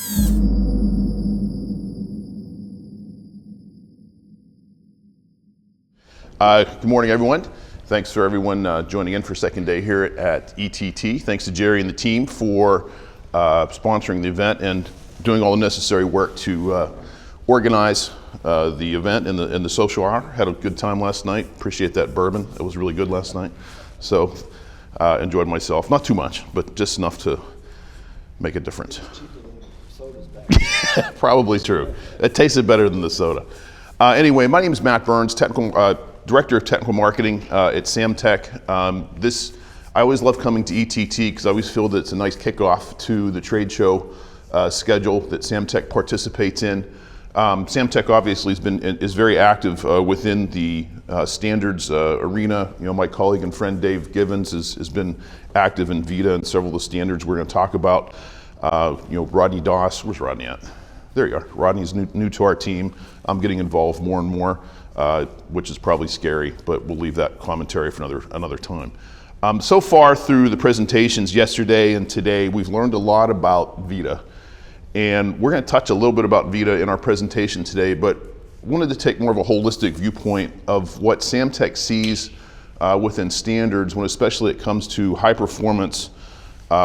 Good morning, everyone. Thanks for everyone joining in for second day here at ETT. Thanks to Jerry and the team for sponsoring the event and doing all the necessary work to organize the event and the social hour. Had a good time last night. Appreciate that bourbon. It was really good last night. So enjoyed myself. Not too much, but just enough to make a difference. Probably true. It tasted better than the soda. Anyway, my name is Matt Burns, Director of Technical Marketing at Samtec. I always love coming to ETT because I always feel that it's a nice kickoff to the trade show schedule that Samtec participates in. Samtec obviously is very active within the standards arena. You know, my colleague and friend Dave Givens has been active in VITA and several of the standards we're going to talk about. You know, Rodney Doss, where's Rodney at? There you are. Rodney's new to our team. I'm getting involved more and more, which is probably scary, but we'll leave that commentary for another time. So far through the presentations yesterday and today, we've learned a lot about VITA. And we're going to touch a little bit about VITA in our presentation today, but wanted to take more of a holistic viewpoint of what Samtec sees within standards, when especially it comes to high performance,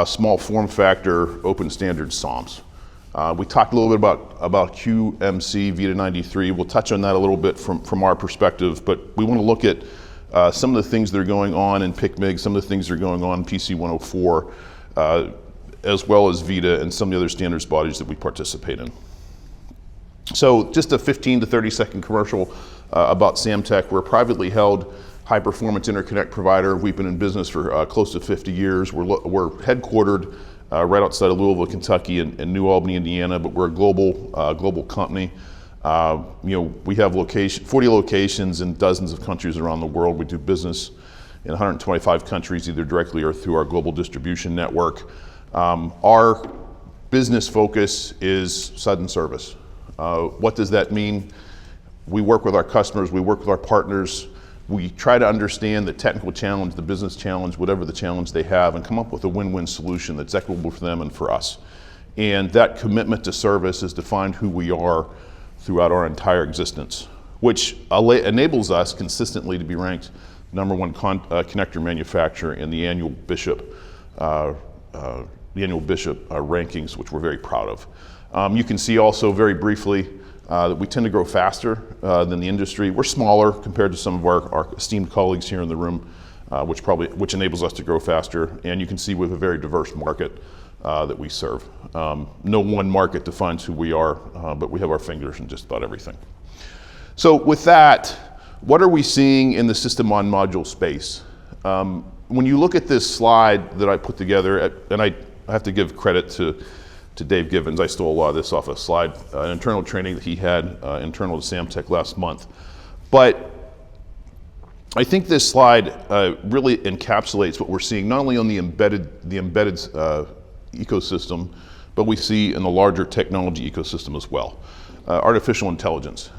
small form factor, open standard SoMs. We talked a little bit about QMC VITA 93. We'll touch on that a little bit from our perspective, but we want to look at some of the things that are going on in PICMG, some of the things that are going on in PC 104, as well as VITA and some of the other standards bodies that we participate in. So just a 15 to 30 second commercial about Samtec. We're a privately held high performance interconnect provider. We've been in business for close to 50 years. We're headquartered right outside of Louisville, Kentucky and New Albany, Indiana, but we're a global company. You know, we have 40 locations in dozens of countries around the world. We do business in 125 countries, either directly or through our global distribution network. Our business focus is sudden service. What does that mean? We work with our customers, we work with our partners. We try to understand the technical challenge, the business challenge, whatever the challenge they have, and come up with a win-win solution that's equitable for them and for us. And that commitment to service has defined who we are throughout our entire existence, which enables us consistently to be ranked #1 connector manufacturer in the annual Bishop rankings, which we're very proud of. You can see also very briefly that we tend to grow faster than the industry. We're smaller compared to some of our esteemed colleagues here in the room, which enables us to grow faster. And you can see we have a very diverse market that we serve. No one market defines who we are, but we have our fingers in just about everything. So with that, what are we seeing in the system on module space? When you look at this slide that I put together, and I have to give credit to Dave Givens. I stole a lot of this off a slide, an internal training that he had internal to Samtec last month. But I think this slide really encapsulates what we're seeing, not only on the embedded ecosystem, but we see in the larger technology ecosystem as well. Artificial intelligence.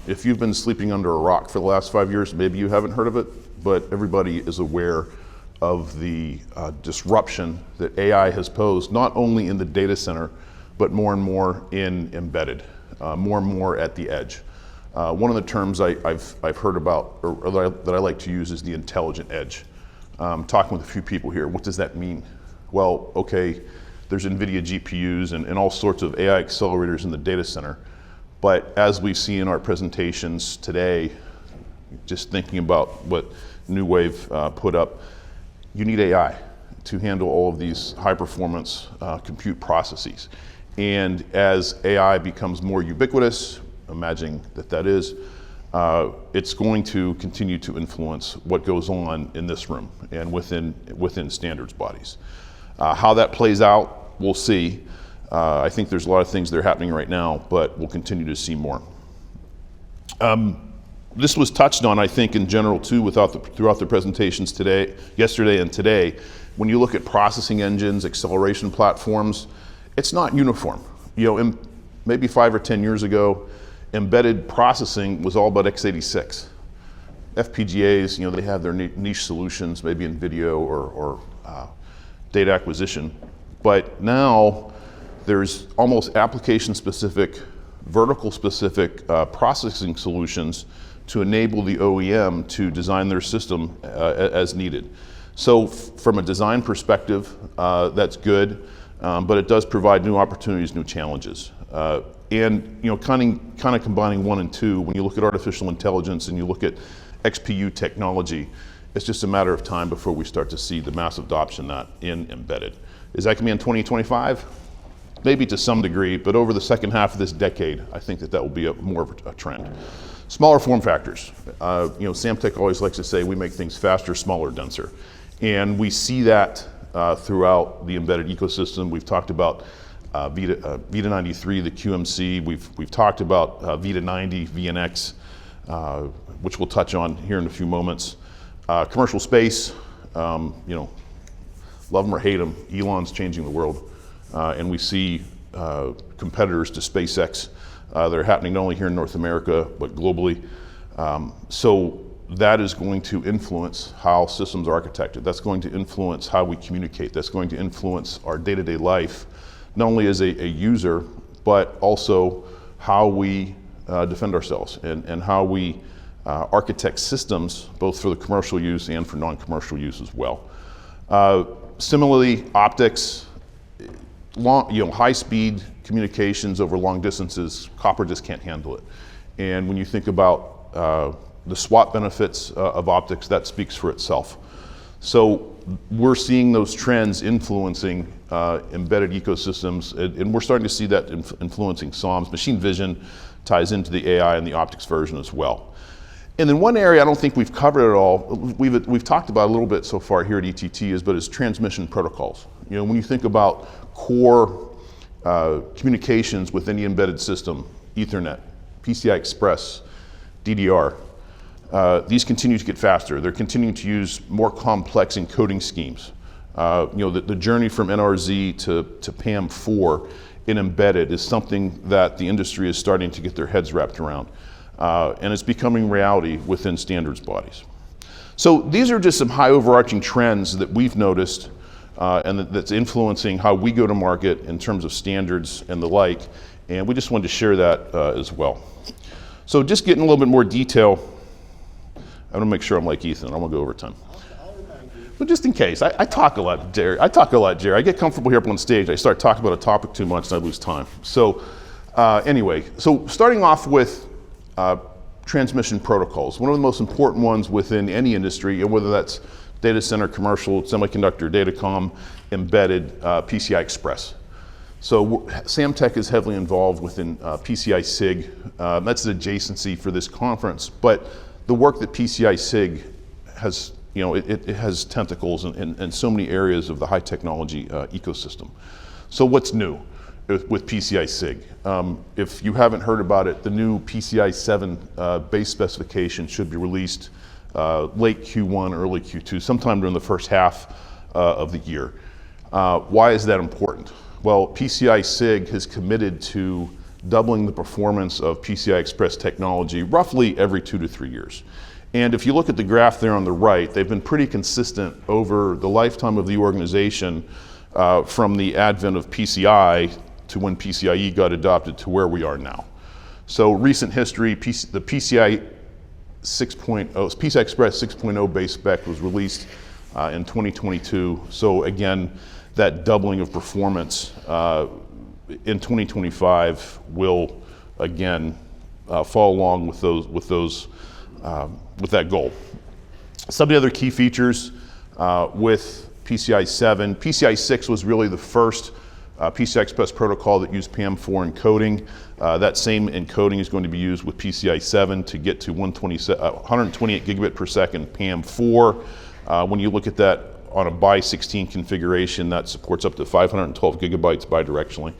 If you've been sleeping under a rock for the last 5 years, maybe you haven't heard of it, but everybody is aware of the disruption that AI has posed, not only in the data center, but more and more in embedded, more and more at the edge. One of the terms I've heard about, or that I like to use, is the intelligent edge. Talking with a few people here, what does that mean? Well, okay, there's NVIDIA GPUs and all sorts of AI accelerators in the data center, but as we see in our presentations today, just thinking about what New Wave put up, you need AI to handle all of these high performance compute processes. And as AI becomes more ubiquitous, imagining that is, it's going to continue to influence what goes on in this room and within standards bodies. How that plays out, we'll see. I think there's a lot of things that are happening right now, but we'll continue to see more. This was touched on, I think, in general too, throughout the presentations yesterday and today. When you look at processing engines, acceleration platforms, it's not uniform. You know, maybe 5 or 10 years ago, embedded processing was all about x86. FPGAs, you know, they have their niche solutions, maybe in video or data acquisition. But now there's almost application-specific, vertical-specific processing solutions to enable the OEM to design their system as needed. So from a design perspective, that's good, but it does provide new opportunities, new challenges. And kind of combining one and two, when you look at artificial intelligence and you look at XPU technology, it's just a matter of time before we start to see the massive adoption that in embedded. Is that going to be in 2025? Maybe to some degree, but over the second half of this decade, I think that will be more of a trend. Smaller form factors. Samtec always likes to say we make things faster, smaller, denser. And we see that throughout the embedded ecosystem. We've talked about VITA 93, the QMC. We've talked about VITA 90, VNX, which we'll touch on here in a few moments. Commercial space, love them or hate them, Elon's changing the world. And we see competitors to SpaceX that are happening not only here in North America, but globally. So that is going to influence how systems are architected. That's going to influence how we communicate. That's going to influence our day-to-day life, not only as a user, but also how we defend ourselves and how we architect systems, both for the commercial use and for non-commercial use as well. Similarly, optics, high-speed communications over long distances, copper just can't handle it. And when you think about the SWaP benefits of optics, that speaks for itself. So we're seeing those trends influencing embedded ecosystems, and we're starting to see that influencing SoMs. Machine vision ties into the AI and the optics version as well. And then one area I don't think we've covered at all, we've talked about a little bit so far here at ETT, is transmission protocols. When you think about core communications with any embedded system, Ethernet, PCI Express, DDR, these continue to get faster. They're continuing to use more complex encoding schemes. The journey from NRZ to PAM4 in embedded is something that the industry is starting to get their heads wrapped around. And it's becoming reality within standards bodies. So these are just some high overarching trends that we've noticed and that's influencing how we go to market in terms of standards and the like. And we just wanted to share that as well. So just getting a little bit more detail. I want to make sure I'm like Ethan. I want to go over time. But just in case, I talk a lot, Jerry. I get comfortable here up on stage. I start talking about a topic too much and I lose time. So anyway, so starting off with transmission protocols. One of the most important ones within any industry, and whether that's data center, commercial, semiconductor, datacom, embedded, PCI Express. So Samtec is heavily involved within PCI SIG. That's an adjacency for this conference, but the work that PCI SIG has, it has tentacles in so many areas of the high technology ecosystem. So what's new with PCI SIG? If you haven't heard about it, the new PCI 7 base specification should be released late Q1, early Q2, sometime during the first half of the year. Why is that important? Well, PCI SIG has committed to doubling the performance of PCI Express technology roughly every 2 to 3 years. And if you look at the graph there on the right, they've been pretty consistent over the lifetime of the organization from the advent of PCI to when PCIe got adopted to where we are now. So recent history, the PCI 6.0, PCI Express 6.0 base spec was released in 2022. So again, that doubling of performance in 2025 will again fall along with that goal. Some of the other key features with PCI 7, PCI 6 was really the first PCI Express protocol that used PAM4 encoding. That same encoding is going to be used with PCI 7 to get to 128 gigabit per second PAM4. When you look at that on a by 16 configuration, that supports up to 512 gigabytes bidirectionally.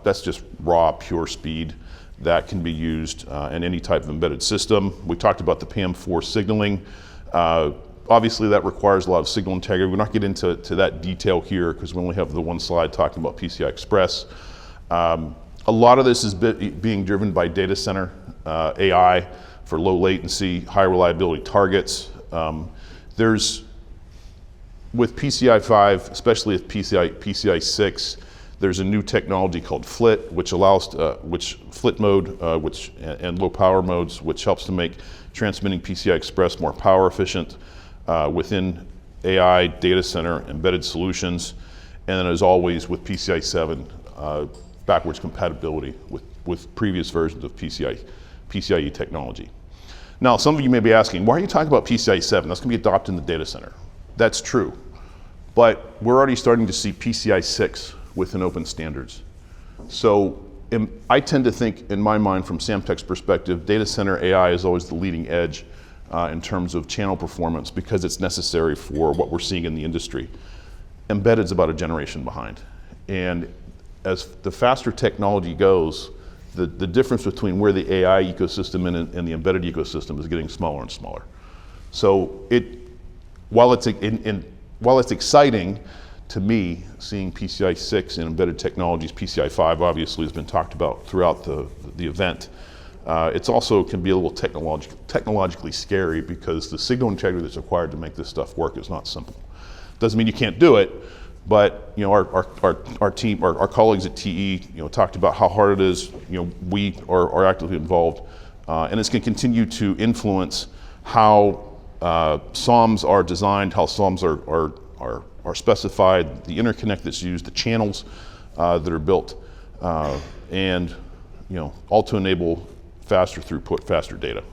That's just raw, pure speed that can be used in any type of embedded system. We talked about the PAM4 signaling. Obviously, that requires a lot of signal integrity. We're not getting into that detail here because we only have the one slide talking about PCI Express. A lot of this is being driven by data center AI for low latency, high reliability targets. With PCI 5, especially with PCI 6, There's a new technology called FLIT, which allows, FLIT mode, and low power modes, which helps to make transmitting PCI Express more power efficient within AI data center embedded solutions. And then as always with PCI 7, backwards compatibility with previous versions of PCIe technology. Now, some of you may be asking, why are you talking about PCIe 7? That's going to be adopted in the data center. That's true, but we're already starting to see PCI 6 within open standards. So I tend to think, in my mind, from Samtec's perspective, data center AI is always the leading edge in terms of channel performance because it's necessary for what we're seeing in the industry. Embedded's about a generation behind. And as the faster technology goes, the difference between where the AI ecosystem and the embedded ecosystem is getting smaller and smaller. So while it's exciting to me, seeing PCI 6 and embedded technologies, PCI 5 obviously has been talked about throughout the event. It's also can be a little technologically scary because the signal integrity that's required to make this stuff work is not simple. Doesn't mean you can't do it, but our team, our colleagues at TE, talked about how hard it is. We are actively involved, and it's going to continue to influence how SoMs are designed, how SoMs are specified, the interconnect that's used, the channels that are built, and all to enable faster throughput, faster data.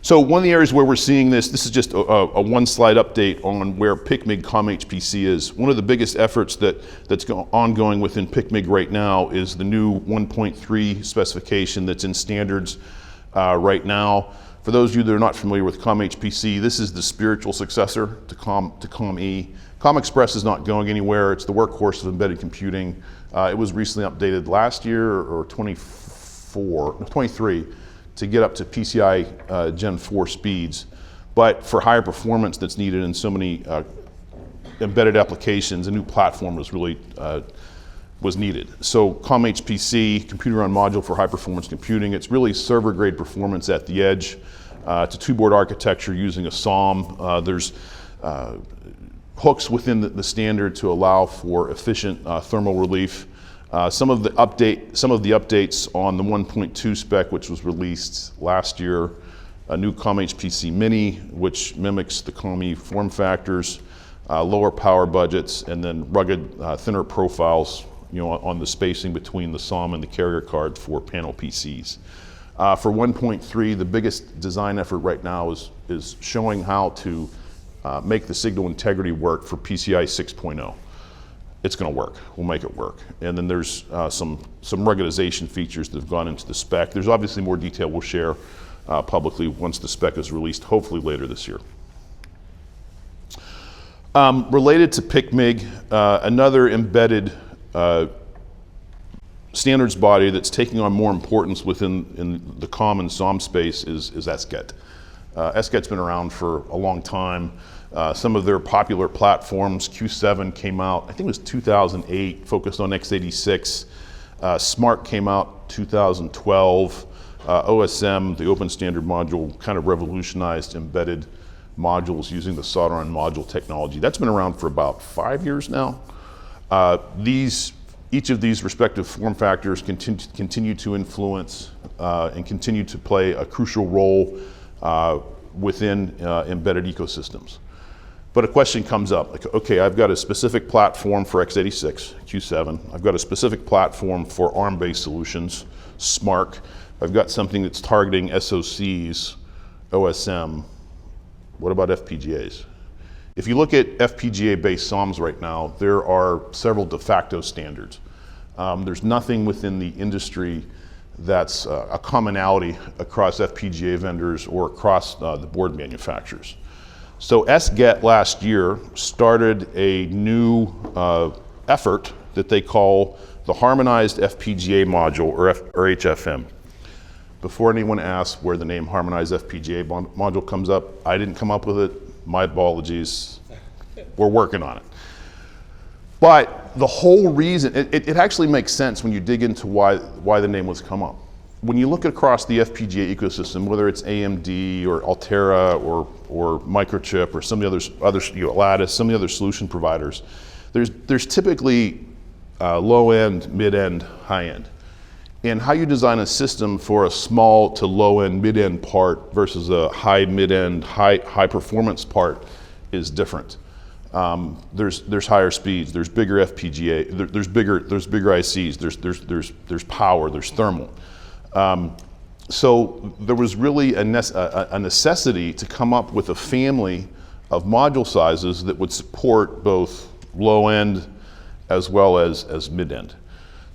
So one of the areas where we're seeing this is just a one-slide update on where PICMG COM-HPC is. One of the biggest efforts that's ongoing within PICMG right now is the new 1.3 specification that's in standards right now. For those of you that are not familiar with COM-HPC, this is the spiritual successor to COM-E. COM-Express is not going anywhere. It's the workhorse of embedded computing. It was recently updated last year or 23 to get up to PCI Gen 4 speeds. But for higher performance that's needed in so many embedded applications, a new platform was really was needed. So COM-HPC, computer on module for high performance computing, it's really server grade performance at the edge. It's a two-board architecture using a SOM. There's hooks within the standard to allow for efficient thermal relief. Some of the updates on the 1.2 spec, which was released last year, a new COM-HPC Mini, which mimics the COM-E form factors, lower power budgets, and then rugged, thinner profiles, on the spacing between the SOM and the carrier card for panel PCs. For 1.3, the biggest design effort right now is showing how to make the signal integrity work for PCI 6.0. It's going to work. We'll make it work. And then there's some ruggedization features that have gone into the spec. There's obviously more detail we'll share publicly once the spec is released, hopefully later this year. Related to PICMG, another embedded standards body that's taking on more importance within the COM and SOM space is SGeT. SGeT's been around for a long time. Some of their popular platforms, Q7 came out, I think it was 2008, focused on x86. SMART came out 2012. OSM, the open standard module, kind of revolutionized embedded modules using the solder on module technology. That's been around for about 5 years now. Each of these respective form factors continue to influence and continue to play a crucial role within embedded ecosystems. But a question comes up, like, okay, I've got a specific platform for x86, Q7. I've got a specific platform for ARM-based solutions, SMART. I've got something that's targeting SoCs, OSM. What about FPGAs? If you look at FPGA-based SoMs right now, there are several de facto standards. There's nothing within the industry that's a commonality across FPGA vendors or across the board manufacturers. So SGeT last year started a new effort that they call the Harmonized FPGA Module, or HFM. Before anyone asks where the name Harmonized FPGA Module comes up, I didn't come up with it. My apologies. We're working on it. But the whole reason, it actually makes sense when you dig into why the name was come up. When you look across the FPGA ecosystem, whether it's AMD or Altera or Microchip or some of the others, Lattice, some of the other solution providers, there's typically low end, mid end, high end. And how you design a system for a small to low end, mid end part versus a high mid end, high performance part is different. There's higher speeds, there's bigger FPGA, there's bigger ICs, there's power, there's thermal. So there was really a necessity to come up with a family of module sizes that would support both low end as well as mid end.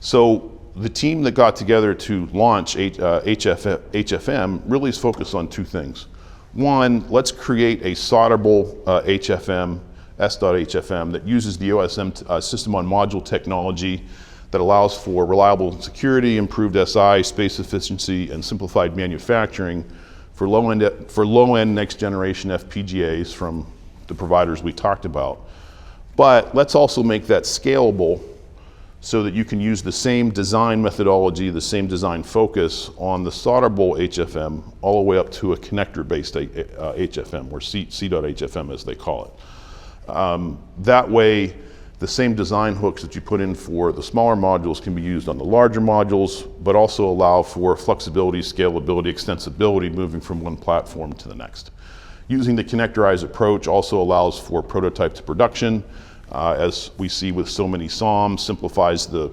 So the team that got together to launch HFM really is focused on two things. One, let's create a solderable HFM, S.HFM, that uses the OSM system on module technology that allows for reliable security, improved SI, space efficiency, and simplified manufacturing for low-end next-generation FPGAs from the providers we talked about. But let's also make that scalable so that you can use the same design methodology, the same design focus on the solderable HFM all the way up to a connector-based HFM, or C.HFM as they call it. That way, the same design hooks that you put in for the smaller modules can be used on the larger modules, but also allow for flexibility, scalability, extensibility, moving from one platform to the next. Using the connectorized approach also allows for prototype to production, as we see with so many SoMs, simplifies the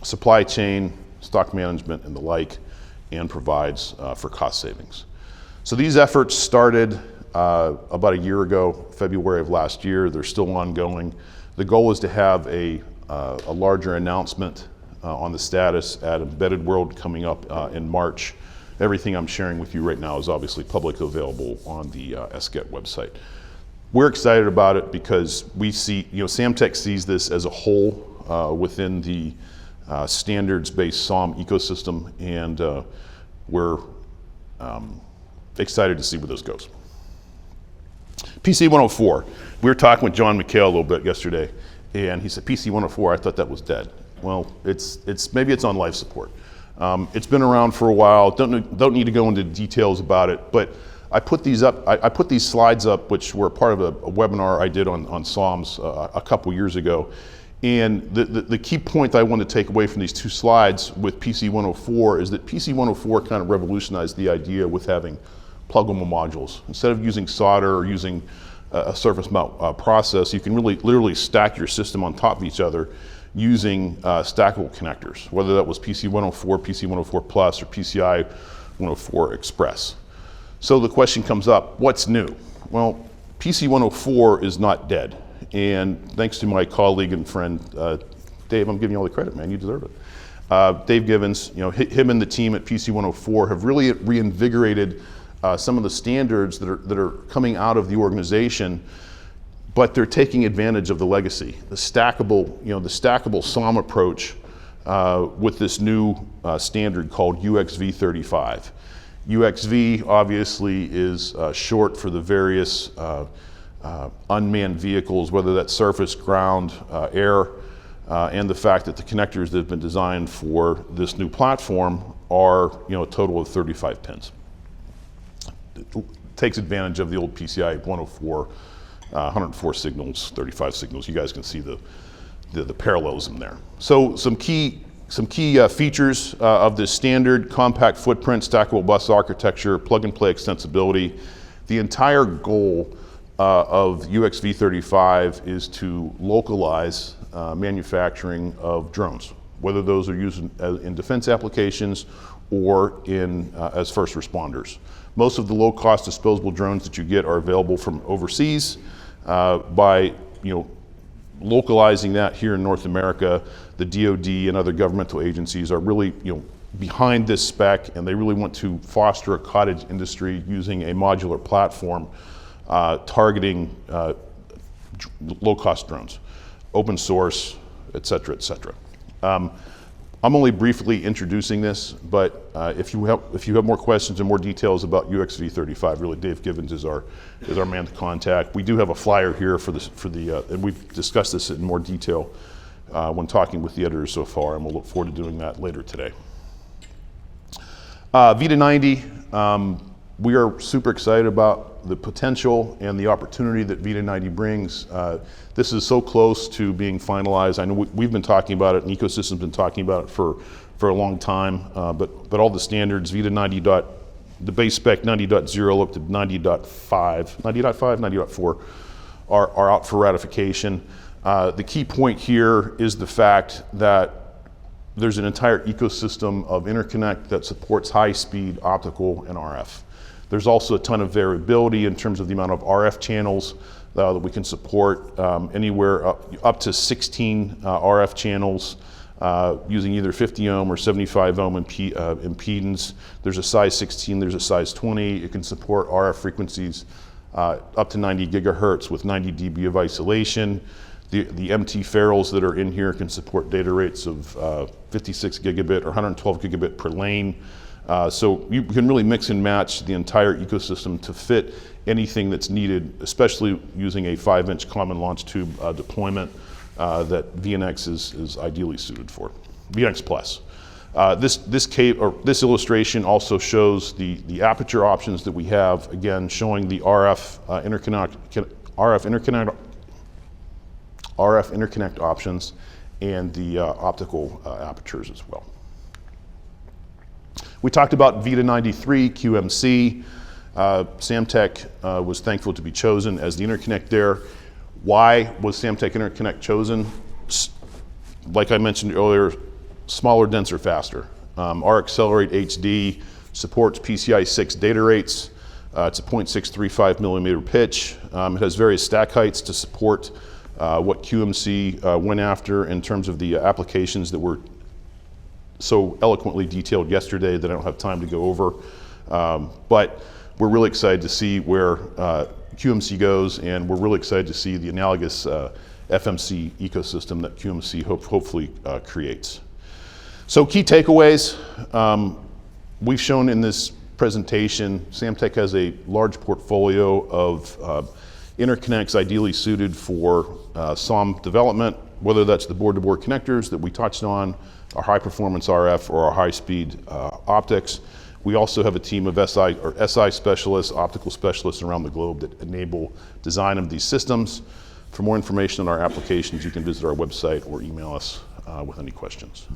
supply chain, stock management, and the like, and provides for cost savings. So these efforts started about a year ago, February of last year. They're still ongoing. The goal is to have a larger announcement on the status at Embedded World coming up in March. Everything I'm sharing with you right now is obviously publicly available on the SGeT website. We're excited about it because we see, Samtec sees this as a whole within the standards-based SoM ecosystem, and we're excited to see where this goes. PC104, we were talking with John McHale a little bit yesterday, and he said, PC104, I thought that was dead. Well, maybe it's on life support. It's been around for a while, don't need to go into details about it, but I put these up. I put these slides up, which were part of a webinar I did on SoMs a couple years ago. And the key point I want to take away from these two slides with PC104 is that PC104 kind of revolutionized the idea with having pluggable modules. Instead of using solder or using a surface mount process, you can really literally stack your system on top of each other using stackable connectors, whether that was PC104, PC104 Plus, or PCI 104 Express. So the question comes up, what's new? Well, PC104 is not dead. And thanks to my colleague and friend, Dave, I'm giving you all the credit, man, you deserve it. Dave Givens, him and the team at PC104 have really reinvigorated some of the standards that are coming out of the organization, but they're taking advantage of the legacy. The stackable SoM approach with this new standard called UXV35. UXV obviously is short for the various unmanned vehicles, whether that's surface, ground, air, and the fact that the connectors that have been designed for this new platform are a total of 35 pins. It takes advantage of the old PCI 104, 104 signals, 35 signals. You guys can see the parallelism there. So some key features of this standard: compact footprint, stackable bus architecture, plug-and-play extensibility. The entire goal of UXV35 is to localize manufacturing of drones, whether those are used in defense applications or as first responders. Most of the low-cost disposable drones that you get are available from overseas. By localizing that here in North America, the DoD and other governmental agencies are really behind this spec, and they really want to foster a cottage industry using a modular platform targeting low-cost drones, open source, et cetera, et cetera. I'm only briefly introducing this, but if you have more questions and more details about UXV35, really Dave Givens is our man to contact. We do have a flyer here and we've discussed this in more detail when talking with the editors so far, and we'll look forward to doing that later today. VITA 90, we are super excited about the potential and the opportunity that VITA 90 brings. This is so close to being finalized. I know we've been talking about it, and ecosystem's been talking about it for a long time, but all the standards, VITA 90. The base spec 90.0 up to 90.5, 90.4 are out for ratification. The key point here is the fact that there's an entire ecosystem of interconnect that supports high-speed optical and RF. There's also a ton of variability in terms of the amount of RF channels that we can support, anywhere up to 16 RF channels using either 50 ohm or 75 ohm impedance. There's a size 16, there's a size 20. It can support RF frequencies up to 90 gigahertz with 90 dB of isolation. The MT ferrules that are in here can support data rates of 56 gigabit or 112 gigabit per lane. So you can really mix and match the entire ecosystem to fit anything that's needed, especially using a 5-inch common launch tube deployment that VNX is ideally suited for. VNX Plus. This illustration also shows the aperture options that we have, again showing the RF interconnect options and the optical apertures as well. We talked about VITA 93 QMC. Samtec was thankful to be chosen as the interconnect there. Why was Samtec interconnect chosen? Like I mentioned earlier, smaller, denser, faster. Our Accelerate HD supports PCI 6 data rates. It's a 0.635 millimeter pitch. It has various stack heights to support what QMC went after in terms of the applications that were so eloquently detailed yesterday that I don't have time to go over. But we're really excited to see where QMC goes, and we're really excited to see the analogous FMC ecosystem that QMC hopefully creates. So key takeaways, we've shown in this presentation, Samtec has a large portfolio of interconnects ideally suited for SOM development, whether that's the board-to-board connectors that we touched on, our high-performance RF, or our high-speed optics. We also have a team of SI specialists, optical specialists around the globe that enable design of these systems. For more information on our applications, you can visit our website or email us with any questions.